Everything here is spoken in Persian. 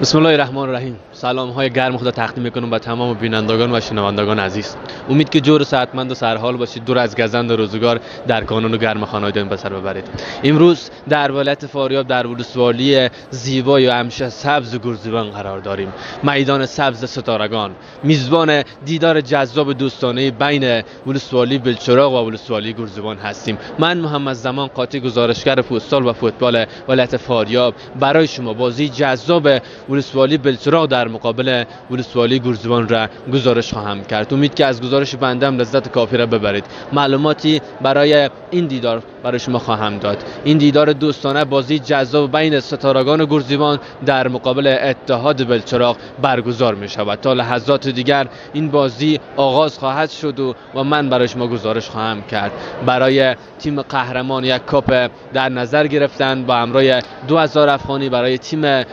بسم الله الرحمن الرحیم. سلام های گرم خدا تقدیم میکنم به تمام بینندگان و شنوندگان عزیز. امید که جور صحتمند و سرحال باشید، دور از گزند و روزگار در کانون و گرم خانه‌هایتان به سر ببرید. امروز در ولایت فاریاب در ولسوالی زیبای و همیشه سبز گرزیوان قرار داریم. میدان سبز ستارگان، میزبان دیدار جذاب دوستانه بین ولسوالی بلچراغ و ولسوالی گرزیوان هستیم. من محمد زمان قاطی، گزارشگر فوتسال و فوتبال ولایت فاریاب، برای شما بازی جذاب ولسوالی بلچراغ در مقابل ولسوالی گرزیوان را گزارش خواهم کرد. امید که از گزارش بندم لذت کافی را ببرید. معلوماتی برای این دیدار برای شما خواهم داد. این دیدار دوستانه، بازی جذاب بین ستارگان گرزیوان در مقابل اتحاد بلچراغ برگزار می شود. تا لحظات دیگر این بازی آغاز خواهد شد و من برای شما گزارش خواهم کرد. برای تیم قهرمان یک کاپ در نظر گرفتن با همراه 2000 افغانی برای تیم